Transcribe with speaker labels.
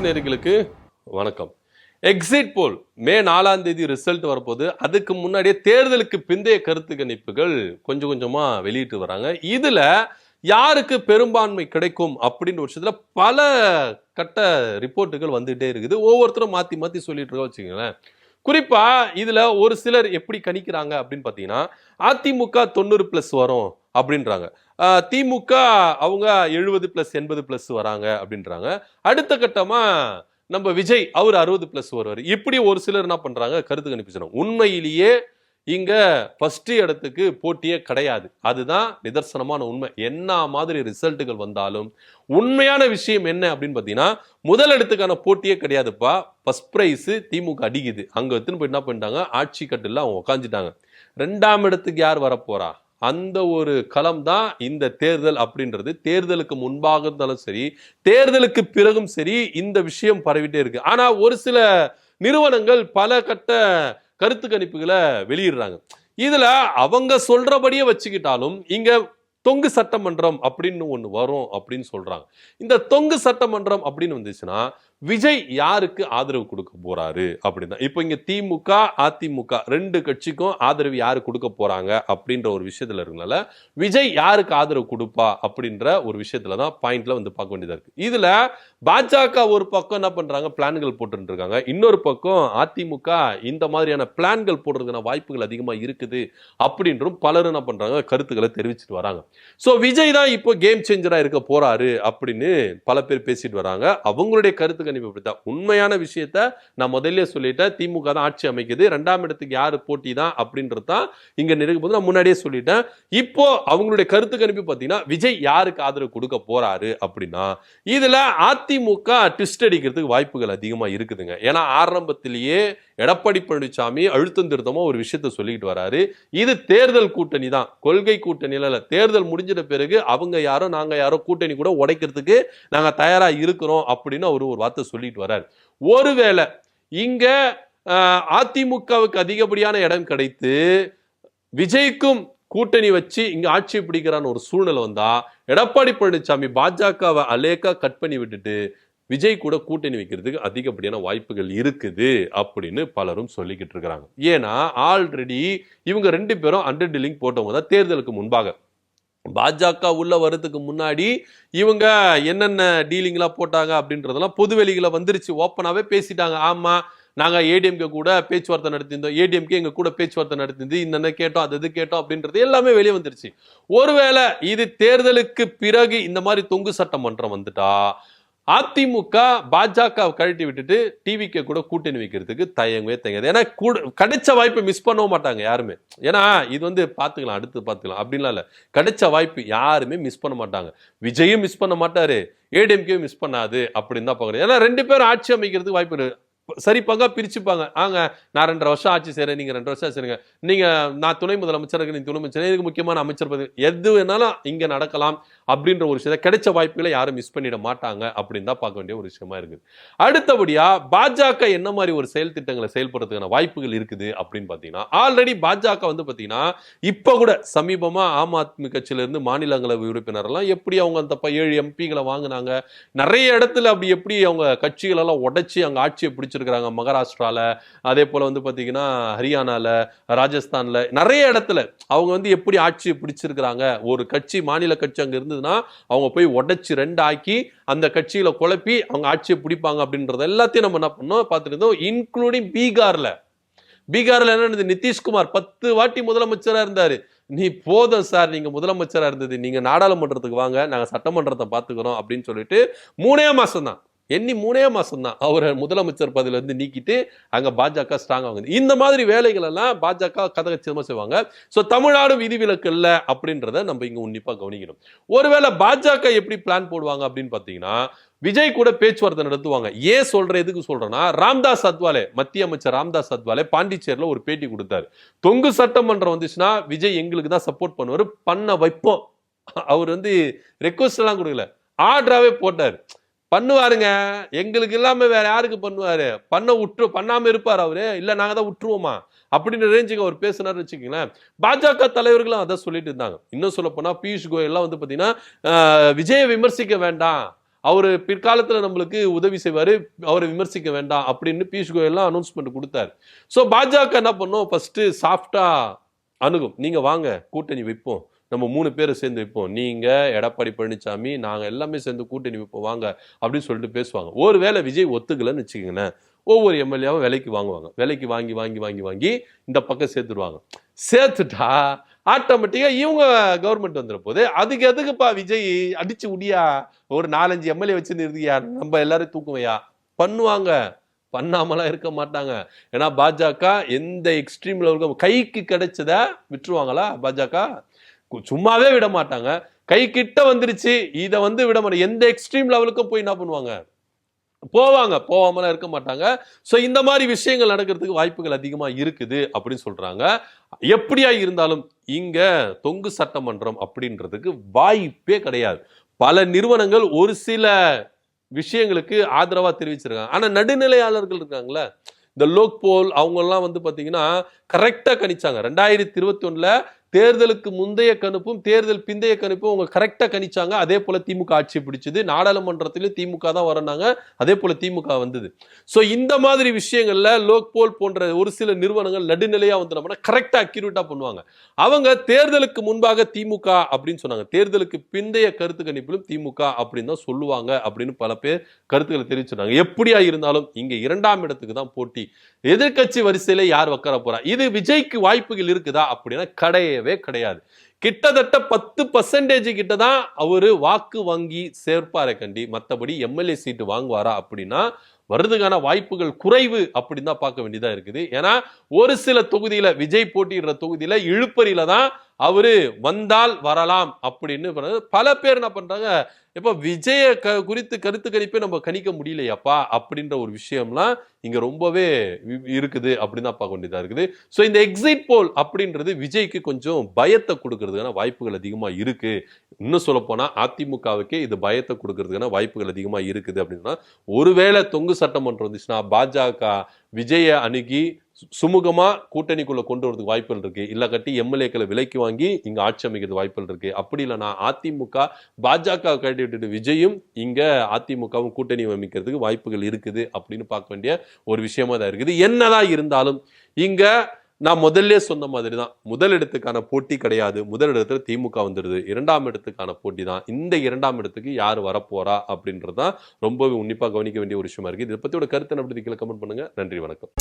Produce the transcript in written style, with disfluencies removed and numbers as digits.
Speaker 1: நேயர்களுக்கு வணக்கம். எக்ஸிட் போல் மே 4ஆம் தேதி ரிசல்ட் வரப்போது. அதுக்கு முன்னாடியே தேர்தலுக்கு பிந்தைய கருத்து கணிப்புகள் கொஞ்சம் கொஞ்சமா வெளியிட்டு வராங்க. இதுல யாருக்கு பெரும்பான்மை கிடைக்கும் அப்படின்ற விஷயத்துல பல கட்ட ரிப்போர்ட்டுகள் வந்துட்டே இருக்குது. ஒவ்வொருத்தரும் மாத்தி மாத்தி சொல்லிட்டு இருக்கோம் வச்சுக்கோங்களேன். குறிப்பா இதுல ஒரு சிலர் எப்படி கணிக்கிறாங்க அப்படின்னு பாத்தீங்கன்னா, அதிமுக 90+ வரும் அப்படின்றாங்க. திமுக அவங்க 70+80+ வராங்க அப்படின்றாங்க. அடுத்த கட்டமா நம்ம விஜய் அவர் 60+ வருவார். இப்படி ஒரு சிலர் என்ன பண்றாங்க கருத்து கணிப்பு சொல்றாங்க. உண்மையிலேயே இங்க ஃபர்ஸ்ட் இடத்துக்கு போட்டியே கிடையாது. அதுதான் நிதர்சனமான உண்மை. என்ன மாதிரி ரிசல்ட்டுகள் வந்தாலும் உண்மையான விஷயம் என்ன அப்படின்னு பாத்தீங்கன்னா, முதல் இடத்துக்கான போட்டியே கிடையாதுப்பா. ஃபர்ஸ்ட் பிரைஸ் திமுக அடிக்குது. அங்க எடுத்துன்னு போய் என்ன பண்ணிட்டாங்க, ஆட்சி கட்டுல அவங்க உட்காந்துட்டாங்க. 2ஆம் இடத்துக்கு யார் வரப்போறா, அந்த ஒரு களம் தான் இந்த தேர்தல் அப்படின்றது. தேர்தலுக்கு முன்பாக இருந்தாலும் சரி, தேர்தலுக்கு பிறகும் சரி, இந்த விஷயம் பரவிட்டே இருக்கு. ஆனா ஒரு சில நிறுவனங்கள் பல கட்ட கருத்து கணிப்புகளை வெளியிடுறாங்க. இதுல அவங்க சொல்றபடியே வச்சுக்கிட்டாலும் இங்க தொங்கு சட்டமன்றம் அப்படின்னு ஒண்ணு வரும் அப்படின்னு சொல்றாங்க. இந்த தொங்கு சட்டமன்றம் அப்படின்னு வந்துச்சுன்னா விஜய் யாருக்கு ஆதரவு கொடுக்க போறாரு அப்படின்னா, இப்போ இங்க திமுக அதிமுக 2 கட்சிக்கும் ஆதரவு யாரு கொடுக்க போறாங்க அப்படின்ற ஒரு விஷயத்துல இருக்கனால விஜய் யாருக்கு ஆதரவு கொடுப்பா அப்படின்ற ஒரு விஷயத்துலதான் பாயிண்ட்ல வந்து பார்க்க வேண்டியதா இருக்கு. இதுல பாஜக ஒரு பக்கம் என்ன பண்றாங்க, பிளான்கள் போட்டு இருக்காங்க. இன்னொரு பக்கம் அதிமுக இந்த மாதிரியான பிளான்கள் போடுறதுக்கான வாய்ப்புகள் அதிகமா இருக்குது அப்படின்றும் பலரும் என்ன பண்றாங்க கருத்துக்களை தெரிவிச்சுட்டு வராங்க. சோ விஜய் தான் இப்போ கேம் சேஞ்சரா இருக்க போறாரு அப்படின்னு பல பேர் பேசிட்டு வராங்க. அவங்களுடைய கருத்து கணிப்பு இப்படித்தான். உண்மையான விஷயத்த நான் முதல்ல சொல்லிட்டேன். திமுக தான் ஆட்சி அமைக்குது. 2ஆம் இடத்துக்கு யாரு போட்டி தான் அப்படின்றது தான் இங்க நினைக்கும் போது நான் முன்னாடியே சொல்லிட்டேன். இப்போ அவங்களுடைய கருத்து கணிப்பு பார்த்தீங்கன்னா விஜய் யாருக்கு ஆதரவு கொடுக்க போறாரு அப்படின்னா, இதுல அதிமுக ட்விஸ்ட் அடிக்கிறதுக்கு வாய்ப்புகள் அதிகமா இருக்குதுங்க. ஏன்னா ஆரம்பத்திலேயே எடப்பாடி பழனிசாமி அழுத்தம் திருத்தமா ஒரு விஷயத்த சொல்லிட்டு வராரு. இது தேர்தல் கூட்டணி தான், கொள்கை கூட்டணியில இல்ல. தேர்தல் முடிஞ்சிட்ட பிறகு அவங்க யாரோ நாங்க யாரோ கூட்டணி கூட உடைக்கிறதுக்கு நாங்க தயாரா இருக்கிறோம் அப்படின்னு அவரு ஒரு வார்த்தை சொல்லிட்டு வராரு. ஒருவேளை இங்க அதிமுகவுக்கு அதிகப்படியான இடம் கிடைத்து விஜய்க்கும் கூட்டணி வச்சு இங்க ஆட்சி பிடிக்கிறான்னு ஒரு சூழ்நிலை வந்தா எடப்பாடி பழனிசாமி பாஜகவை அலேக்கா கட் பண்ணி விட்டுட்டு விஜய் கூட கூட்டணி வைக்கிறதுக்கு அதிகப்படியான வாய்ப்புகள் இருக்குது அப்படின்னு பலரும் சொல்லிக்கிட்டு இருக்கிறாங்க. ஏன்னா ஆல்ரெடி இவங்க 2 பேரும் அண்டர் டீலிங் போட்டவங்க தான் தேர்தலுக்கு முன்பாக. பாஜக உள்ள வரதுக்கு முன்னாடி இவங்க என்னென்ன டீலிங்லாம் போட்டாங்க அப்படின்றதெல்லாம் பொதுவெளிகளை வந்துருச்சு. ஓப்பனாவே பேசிட்டாங்க. ஆமா, நாங்க ஏடிஎம்கே கூட பேச்சுவார்த்தை நடத்திருந்தோம், ஏடிஎம்கே எங்க கூட பேச்சுவார்த்தை நடத்திருந்து இந்த கேட்டோம் அது கேட்டோம் அப்படின்றது எல்லாமே வெளியே வந்துருச்சு. ஒருவேளை இது தேர்தலுக்கு பிறகு இந்த மாதிரி தொங்கு சட்டமன்றம் வந்துட்டா அதிமுக பாஜக கழட்டி விட்டுட்டு டிவிக்கு கூட கூட்டணி வைக்கிறதுக்கு தயங்கவே தயங்காது. ஏன்னா கிடைச்ச வாய்ப்பை மிஸ் பண்ணவும் மாட்டாங்க யாருமே. ஏன்னா இது வந்து பாத்துக்கலாம், அடுத்து பாத்துக்கலாம் அப்படின்லாம் இல்ல. கிடைச்ச வாய்ப்பு யாருமே மிஸ் பண்ண மாட்டாங்க. விஜயும் மிஸ் பண்ண மாட்டாரு, ஏடிஎம்கே மிஸ் பண்ணாது அப்படின்னு தான் பாக்குறேன். ஏன்னா 2 பேரும் ஆட்சி அமைக்கிறதுக்கு வாய்ப்பு சரி பங்கா பிரிச்சுப்பாங்க. நான் 2.5 வருஷம் ஆட்சி செய்யறேன், நீங்க 2 வருஷம் செய்யுங்க. நீங்க நான் துணை முதலமைச்சர், நீங்க துணை அமைச்சர், இதுக்கு முக்கியமான அமைச்சர் பதவி எது வேணாலும் இங்க நடக்கலாம் அப்படின்ற ஒரு விஷயத்தை கிடைச்ச வாய்ப்புகளை யாரும் மிஸ் பண்ணிட மாட்டாங்க அப்படின்னு தான் பார்க்க வேண்டிய ஒரு விஷயமா இருக்குது. அடுத்தபடியா பாஜக என்ன மாதிரி ஒரு செயல் திட்டங்களை செயல்படுறதுக்கான வாய்ப்புகள் இருக்குது அப்படின்னு பாத்தீங்கன்னா, ஆல்ரெடி பாஜக வந்து பாத்தீங்கன்னா இப்ப கூட சமீபமா ஆம் ஆத்மி கட்சியில இருந்து மாநிலங்களவை உறுப்பினர் எல்லாம் எப்படி அவங்க அந்த 7 எம்பிகளை வாங்கினாங்க, நிறைய இடத்துல அப்படி எப்படி அவங்க கட்சிகள் எல்லாம் உடைச்சு அங்க ஆட்சியை பிடிச்சிருக்காங்க. மகாராஷ்டிரால, அதே போல வந்து பாத்தீங்கன்னா ஹரியானால, ராஜஸ்தான்ல நிறைய இடத்துல அவங்க வந்து எப்படி ஆட்சியை பிடிச்சிருக்காங்க. ஒரு கட்சி மாநில கட்சி அங்க இருந்ததுன்னா அவங்க போய் உடைச்சு 2 ஆக்கி அந்த கட்சியில குழப்பி அவங்க ஆட்சியை பிடிப்பாங்க அப்படின்றது எல்லாத்தையும் நம்ம என்ன பண்ணோம் பார்த்துட்டு இருந்தோம். இன்க்ளூடிங் பீகார்ல என்ன, நிதிஷ்குமார் 10 வாட்டி முதலமைச்சரா இருந்தாரு. நீ போதும் சார், நீங்க முதலமைச்சரா இருந்தது, நீங்க நாடாளுமன்றத்துக்கு வாங்க, நாங்க சட்டமன்றத்தை பாத்துக்கிறோம் அப்படின்னு சொல்லிட்டு 3 மாசம் தான், எண்ணி 3 மாசம் தான் அவரை முதலமைச்சர் பதவியில இருந்து நீக்கிட்டு அங்க பாஜக ஸ்ட்ராங் ஆகுது. இந்த மாதிரி வேலைகள் எல்லாம் பாஜக கதகச்சிதமா செய்வாங்க. சோ தமிழ்நாடு விதிவிலக்கு இல்ல அப்படின்றத நம்ம இங்க உன்னிப்பா கவனிக்கணும். ஒருவேளை பாஜக எப்படி பிளான் போடுவாங்க அப்படின்னு பாத்தீங்கன்னா, விஜய் கூட பேச்சுவார்த்தை நடத்துவாங்க. ஏன் சொல்றதுக்கு சொல்றேன்னா, ராம்தாஸ் அத்வாலே, மத்திய அமைச்சர் ராம்தாஸ் அத்வாலே பாண்டிச்சேரியில ஒரு பேட்டி கொடுத்தாரு. தொங்கு சட்டமன்றம் வந்துச்சுன்னா விஜய் எங்களுக்கு தான் சப்போர்ட் பண்ணுவாரு, பண்ண வைப்போம். அவர் வந்து ரெக்வஸ்ட் எல்லாம் கொடுக்கல, ஆர்டராவே போட்டாரு. பண்ணுவாருங்க, எங்களுக்கு இல்லாம வேற யாருக்கு பண்ணுவாரு, பண்ணாம இருப்பாரு அவரு, இல்ல நாங்க தான் விட்டுருவோமா அப்படின்னு ரேஞ்சுக்கு அவர் பேசினாரு வச்சுக்கீங்களேன். பாஜக தலைவர்களும் அதை சொல்லிட்டு இருந்தாங்க. இன்னும் சொல்ல போனா பியூஷ் கோயல் எல்லாம் வந்து பாத்தீங்கன்னா விஜயை விமர்சிக்க வேண்டாம், அவரு பிற்காலத்துல நம்மளுக்கு உதவி செய்வாரு, அவரை விமர்சிக்க வேண்டாம் அப்படின்னு பியூஷ் கோயல் அனௌன்ஸ்மெண்ட் கொடுத்தாரு. சோ பாஜக என்ன பண்ணும், ஃபர்ஸ்ட் சாஃப்டா அணுகும். நீங்க வாங்க கூட்டணி வைப்போம், நம்ம 3 பேரை சேர்ந்து வைப்போம், நீங்க எடப்பாடி பழனிசாமி நாங்க எல்லாமே சேர்ந்து கூட்டணி வைப்போம் வாங்க அப்படின்னு சொல்லிட்டு பேசுவாங்க. ஒருவேளை விஜய் ஒத்துக்கலன்னு வச்சுக்கோங்களேன், ஒவ்வொரு எம்எல்ஏவும் விலைக்கு வாங்குவாங்க. விலைக்கு வாங்கி வாங்கி வாங்கி வாங்கி இந்த பக்கம் சேர்த்துருவாங்க. சேர்த்துட்டா ஆட்டோமேட்டிக்கா இவங்க கவர்மெண்ட் வந்துட போது. அதுக்கு எதுக்குப்பா விஜய் அடிச்சு உடியா, ஒரு 4-5 எம்எல்ஏ வச்சு நிறுத்தியா, நம்ம எல்லாரும் தூக்குவையா பண்ணுவாங்க. பண்ணாமலாம் இருக்க மாட்டாங்க. ஏன்னா பாஜக எந்த எக்ஸ்ட்ரீம் லெவலுக்கு கைக்கு கிடைச்சத விட்டுருவாங்களா பாஜக? சும்மாவே விட மாட்டாங்க. கை கிட்ட வந்துருச்சு, இத விட மாட்டாங்க. எந்த எக்ஸ்ட்ரீம் லெவலுக்கும் போய் என்ன பண்ணுவாங்க, போவாங்க. போவாமலாம் இருக்க மாட்டாங்க. சோ இந்த மாதிரி விஷயங்கள் நடக்கிறதுக்கு வாய்ப்புகள் அதிகமா இருக்குது அப்படின்னு சொல்றாங்க. எப்படியா இருந்தாலும் இங்க தொங்கு சட்டமன்றம் அப்படின்றதுக்கு வாய்ப்பே கிடையாது. பல நிறுவனங்கள் ஒரு சில விஷயங்களுக்கு ஆதரவா தெரிவிச்சிருக்காங்க. ஆனா நடுநிலையாளர்கள் இருக்காங்களே, இந்த லோக்போல் அவங்க எல்லாம் பாத்தீங்கன்னா கரெக்டா கணிச்சாங்க. 2021 தேர்தலுக்கு முந்தைய கணிப்பும் தேர்தல் பிந்தைய கணிப்பும் அவங்க கரெக்டா கணிச்சாங்க. அதே போல திமுக ஆட்சி பிடிச்சது. நாடாளுமன்றத்திலும் திமுக தான் வரனாங்க, அதே போல திமுக வந்தது. சோ இந்த மாதிரி விஷயங்கள்ல லோக்போல் போன்ற ஒரு சில நிறுவனங்கள் நடுநிலையா நம்ம கரெக்டா அக்யூரேட்டா பண்ணுவாங்க. அவங்க தேர்தலுக்கு முன்பாக திமுக அப்படின்னு சொன்னாங்க, தேர்தலுக்கு பிந்தைய கருத்து கணிப்பிலும் திமுக அப்படின்னு தான் சொல்லுவாங்க அப்படின்னு பல பேர் கருத்துக்களை தெரிவிச்சிருந்தாங்க. எப்படியா இருந்தாலும் இங்க 2ஆம் இடத்துக்கு தான் போட்டி. எதிர்கட்சி வரிசையில யார் உட்கார போறா, இது விஜய்க்கு வாய்ப்புகள் இருக்குதா அப்படின்னா கிடையவே கிடையாது. கிட்டத்தட்ட 10% கிட்ட தான் அவரு வாக்கு வாங்கி சேர்ப்பாரே கண்டி, மத்தபடி எம்எல்ஏ சீட்டு வாங்குவாரா அப்படின்னா வருதுக்கான வாய்ப்புகள் குறைவு அப்படின்னு தான் பார்க்க வேண்டியதா இருக்குது. ஏன்னா ஒரு சில தொகுதியில விஜய் போட்டியிடுற தொகுதியில இழுப்பறியில தான் அவரு வந்தால் வரலாம் அப்படின்னு பல பேர் என்ன பண்றாங்க, இப்ப விஜய குறித்து கருத்து கணிப்பே நம்ம கணிக்க முடியலையாப்பா அப்படின்ற ஒரு விஷயம்லாம் இங்க ரொம்பவே இருக்குது அப்படின்னு தான் பார்க்க வேண்டியதா இருக்குது. சோ இந்த எக்ஸிட் போல் அப்படின்றது விஜய்க்கு கொஞ்சம் பயத்தை கொடுக்கறதுக்கான வாய்ப்புகள் அதிகமா இருக்கு. இன்னும் சொல்ல போனா அதிமுகவுக்கே இது பயத்தை கொடுக்கறதுக்கான வாய்ப்புகள் அதிகமா இருக்குது அப்படின்னா, ஒருவேளை தொங்கு சட்டமன்றம் வந்துச்சுன்னா பாஜக விஜய அணுகி சுமூகமா கூட்டணிக்குள்ள கொண்டு வரதுக்கு வாய்ப்புகள் இருக்கு. இல்ல கட்டி எம்எல்ஏக்களை விலைக்கு வாங்கி இங்க ஆட்சி அமைக்கிறது வாய்ப்புகள் இருக்கு. அப்படி இல்லைன்னா அதிமுக பாஜக கட்டி விட்டுட்டு விஜயும் இங்க அதிமுகவும் கூட்டணி அமைக்கிறதுக்கு வாய்ப்புகள் இருக்குது அப்படின்னு பார்க்க வேண்டிய ஒரு விஷயமா தான் இருக்குது. என்னதான் இருந்தாலும் இங்க நான் முதல்ல சொன்ன மாதிரி தான், முதல் இடத்துக்கான போட்டி கிடையாது. முதல் இடத்துல திமுக வந்துடுது. 2ஆம் இடத்துக்கான போட்டி தான். இந்த 2ஆம் இடத்துக்கு யார் வரப்போறா அப்படின்றதான் ரொம்பவே உன்னிப்பா கவனிக்க வேண்டிய ஒரு விஷயமா இருக்கு. இதை பத்தியோட கருத்து எப்படி கமெண்ட் பண்ணுங்க. நன்றி, வணக்கம்.